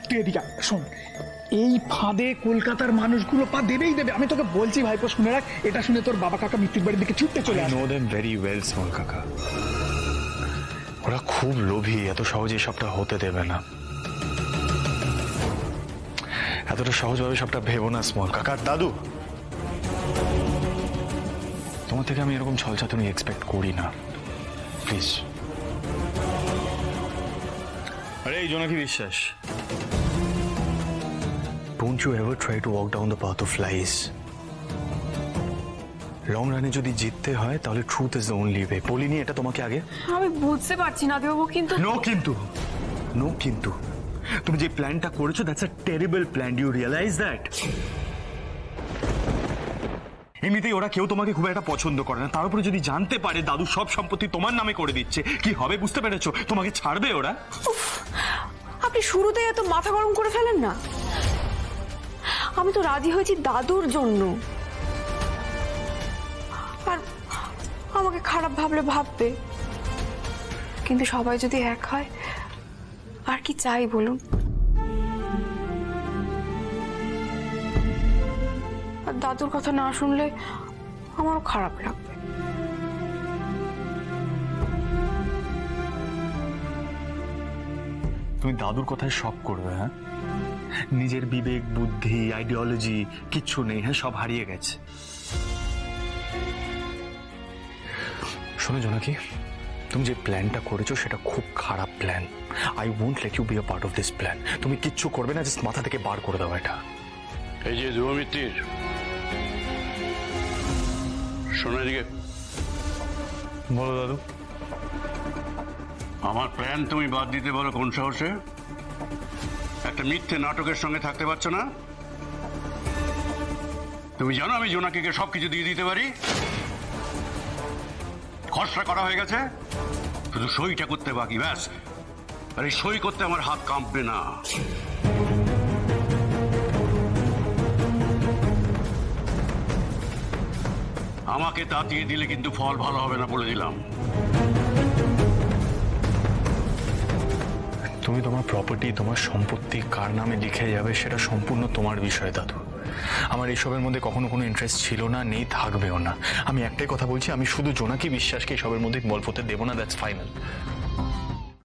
তুই এদিকে আয়, শোন, এই ফাঁদে কলকাতার মানুষগুলো পা দেবেই দেবে। আমি তোকে বলছি ভাইপো, শুনে রাখ, এটা শুনে তোর বাবা কাকা মৃত্যুর বাড়ির দিকে ছুটতে চলে I আসবে। know them very well, small কাকা। ওরা খুব লোভী, এত সহজে সবটা হতে দেবে না। এতটা সহজভাবে সবটা ভেবো না স্মল কাকা। দাদু, তোমার থেকে আমি এরকম ছলচাতুরি এক্সপেক্ট করি না, প্লিজ। আরে এই Jonaki Biswas, don't you ever try to walk down the path of lies. Long রানে যদি জিততে হয় তাহলে truth is the only way. বলিনি এটা তোমাকে আগে? আমি বুঝতে পারছি না দেববাবু, কিন্তু নো কিন্তু তুমি যে প্ল্যানটা করেছো that's a terrible plan. You realize that? এমনিতেই ওরা কেউ তোমাকে খুব একটা পছন্দ করে না, তার উপরে যদি জানতে পারে দাদু সব সম্পত্তি তোমার নামে করে দিচ্ছে, কি হবে বুঝতে পেরেছো? তোমাকে ছাড়বে ওরা? আপনি শুরুতেই এত মাথা গরম করে ফেলেন না। আমি তো রাজি হয়েছি দাদুর জন্য, আর আমাকে খারাপ ভাবলে ভাববে, কিন্তু সবাই যদি এক হয় আর কি চাই বলুন? আর দাদুর কথা না শুনলে আমারও খারাপ লাগবে। তুমি দাদুর কথায় সব করবে? হ্যাঁ, নিজের বিবেক বুদ্ধি আইডিওলজি কিচ্ছু নেই, হ্যাঁ, সব হারিয়ে গেছে। শোনো জোনাকি, তুমি যে প্ল্যানটা করেছো সেটা খুব খারাপ plan. I won't let you be a part of this plan. তুমি কিচ্ছু করবে না, জাস্ট মাথা থেকে বার করে দাও এটা। এই যে ধ্রুবমিত্তির, শোনো এদিকে। বলো দাদু। আমার প্ল্যান তুমি বাদ দিতে বলো কোন সাহসে? একটা মিথ্যে নাটকের সঙ্গে থাকতে পারছো না? তুমি জানো আমি জোনাকিকে সবকিছু দিয়ে দিতে পারি। খসড়া করা হয়ে গেছে, শুধু সইটা করতে বাকি, ব্যাস। আর এই সই করতে আমার হাত কাঁপবে না। আমাকে তাতিয়ে দিলে কিন্তু ফল ভালো হবে না, বলে দিলাম। তুমি তোমার প্রপার্টি, তোমার সম্পত্তি কার নামে লিখে যাবে সেটা সম্পূর্ণ তোমার বিষয় দাদু। আমার এইসবের মধ্যে কখনো কোনো ইন্টারেস্ট ছিল না, নেই, থাকবেও না। আমি একটাই কথা বলছি, আমি শুধু জোনাকি বিশ্বাসকে এসবের মধ্যে ইনভলভ হতে দেবো না, দ্যাটস ফাইনাল।